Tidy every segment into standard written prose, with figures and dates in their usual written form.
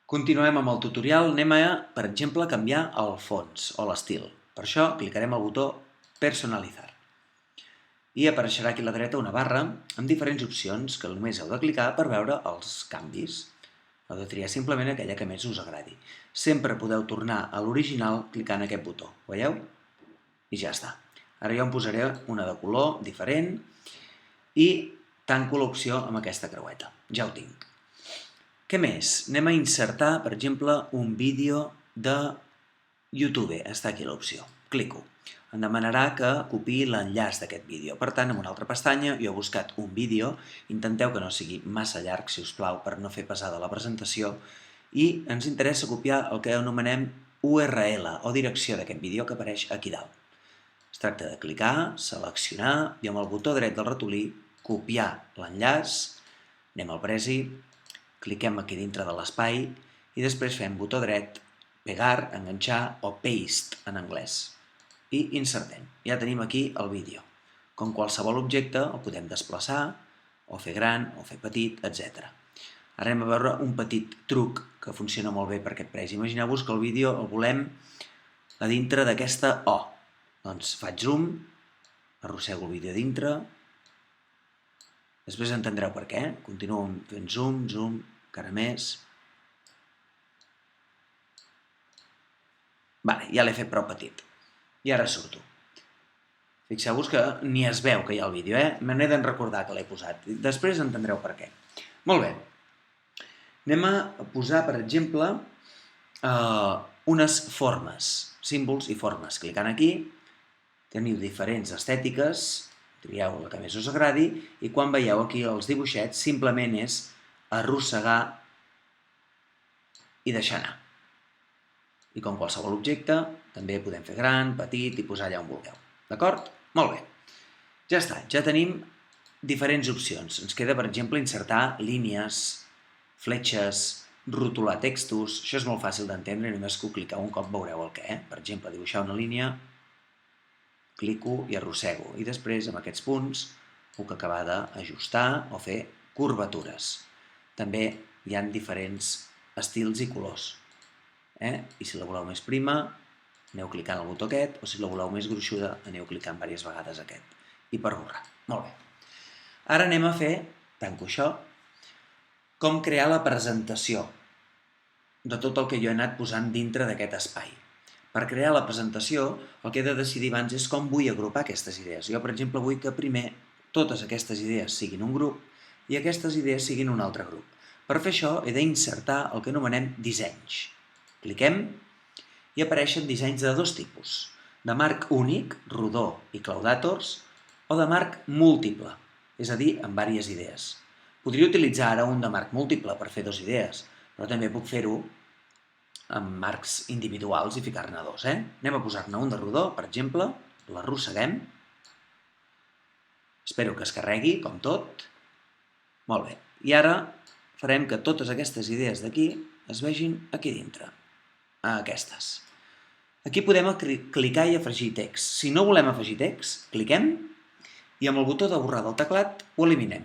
Continuem amb el tutorial. Anem a, per exemple, canviar el fons o l'estil. Per això clicarem al botó Personalitzar. I apareixerà aquí a la dreta una barra amb diferents opcions que només heu de clicar per veure els canvis. Heu de triar simplement aquella que més us agradi. Sempre podeu tornar a l'original clicant aquest botó. Veieu? I ja està. Ara jo em posaré una de color diferent i tanco l'opció amb aquesta creueta. Ja ho tinc. Què més? Anem a insertar, per exemple, un vídeo de YouTube. Està aquí l'opció. Clico. Em demanarà que copiï l'enllaç d'aquest vídeo. Per tant, en una altra pestanya, jo he buscat un vídeo. Intenteu que no sigui massa llarg, si us plau, per no fer pesada la presentació. I ens interessa copiar el que anomenem URL o direcció d'aquest vídeo que apareix aquí dalt. Es tracta de clicar, seleccionar i amb el botó dret del ratolí copiar l'enllaç. Anem al Prezi. Cliquem aquí dintre de l'espai i després fem botó dret, pegar, enganxar o paste en anglès. I insertem. Ja tenim aquí el vídeo. Com qualsevol objecte el podem desplaçar, o fer gran, o fer petit, etc. Ara anem a veure un petit truc que funciona molt bé per aquest Prezi. Imagineu-vos que el vídeo el volem a dintre d'aquesta O. Doncs faig zoom, arrossego el vídeo a dintre. Després entendreu per què. Continuo fent zoom, zoom, encara més. Vale, ja l'he fet prou petit. I ara surto. Fixeu-vos que ni es veu que hi ha el vídeo, Me n'he de recordar que l'he posat. Després entendreu per què. Molt bé. Anem a posar, per exemple, unes formes, símbols i formes. Clicant aquí, teniu diferents estètiques, trieu la que més us agradi, i quan veieu aquí els dibuixets, simplement és arrossegar i deixar anar. I com qualsevol objecte, també podem fer gran, petit i posar allà on vulgueu. D'acord? Molt bé. Ja està, ja tenim diferents opcions. Ens queda, per exemple, insertar línies, fletxes, rotular textos. Això és molt fàcil d'entendre, només que ho cliqueu un cop veureu el què. Per exemple, dibuixar una línia, clico i arrossego. I després, amb aquests punts, puc acabar d'ajustar o fer curvatures. També hi ha diferents estils i colors. I si la voleu més prima, aneu clicant el botó aquest, o si la voleu més gruixuda, aneu clicant diverses vegades aquest. I per borrar. Molt bé. Ara anem a fer, tanco això, com crear la presentació de tot el que jo he anat posant dintre d'aquest espai. Per crear la presentació, el que he de decidir abans és com vull agrupar aquestes idees. Jo, per exemple, vull que primer totes aquestes idees siguin un grup i aquestes idees siguin un altre grup. Per fer això, he d'insertar el que anomenem dissenys. Cliquem i apareixen dissenys de dos tipus, de marc únic, rodó i claudàtors, o de marc múltiple, és a dir, amb diverses idees. Podria utilitzar ara un de marc múltiple per fer dues idees, però també puc fer-ho amb marcs individuals i ficar-ne dos. Anem a posar-ne un de rodó, per exemple, l'arrosseguem. Espero que es carregui, com tot. Molt bé. I ara farem que totes aquestes idees d'aquí es vegin aquí dintre. Aquestes. Aquí podem clicar i afegir text. Si no volem afegir text, cliquem i amb el botó de borrar del teclat ho eliminem,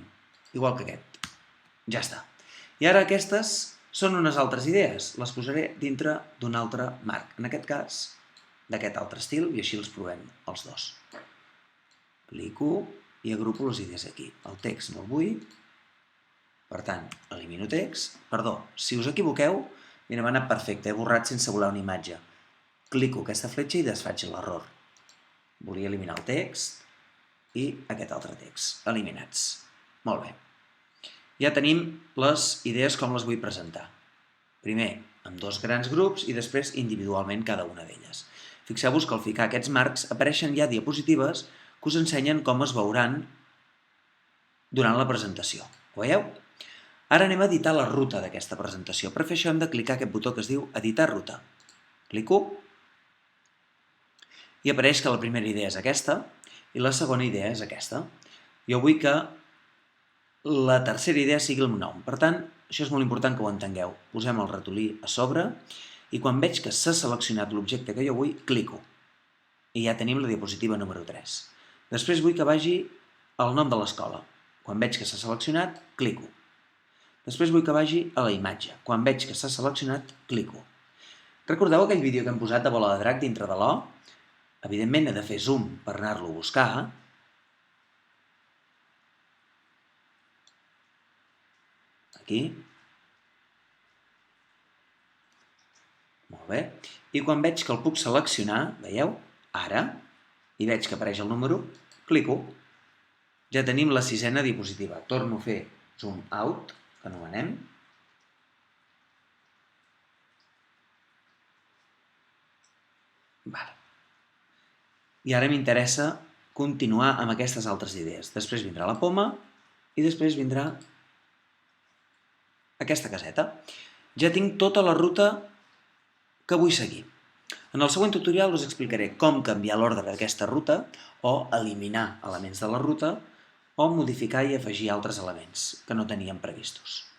igual que aquest. Ja està. I ara aquestes són unes altres idees. Les posaré dintre d'un altre marc. En aquest cas, d'aquest altre estil, i així els provem els dos. Clico i agrupo les idees aquí. El text no el vull. Per tant, elimino text. Perdó, si us equivoqueu, mira, m'ha anat perfecte, he borrat sense voler una imatge. Clico aquesta fletxa i desfaig l'error. Volia eliminar el text i aquest altre text. Eliminats. Molt bé. Ja tenim les idees com les vull presentar. Primer, amb dos grans grups i després individualment cada una d'elles. Fixeu-vos que al ficar aquests marcs apareixen ja diapositives que us ensenyen com es veuran durant la presentació. Ho veieu? Ara anem a editar la ruta d'aquesta presentació. Per fer això hem de clicar aquest botó que es diu Editar ruta. Clico i apareix que la primera idea és aquesta i la segona idea és aquesta. Jo vull que la tercera idea sigui el nom. Per tant, això és molt important que ho entengueu. Posem el ratolí a sobre i quan veig que s'ha seleccionat l'objecte que jo vull, clico. I ja tenim la diapositiva número 3. Després vull que vagi el nom de l'escola. Quan veig que s'ha seleccionat, clico. Després vull que vagi a la imatge. Quan veig que s'ha seleccionat, clico. Recordeu aquell vídeo que hem posat de bola de drac dintre de l'O? Evidentment he de fer zoom per anar-lo a buscar. Aquí. Molt bé. I quan veig que el puc seleccionar, veieu? Ara, i veig que apareix el número, clico. Ja tenim la 6a diapositiva. Torno a fer zoom out, que anomenem. Vale. I ara m'interessa continuar amb aquestes altres idees. Després vindrà la poma i després vindrà aquesta caseta. Ja tinc tota la ruta que vull seguir. En el següent tutorial us explicaré com canviar l'ordre d'aquesta ruta o eliminar elements de la ruta o modificar i afegir altres elements que no teníem previstos.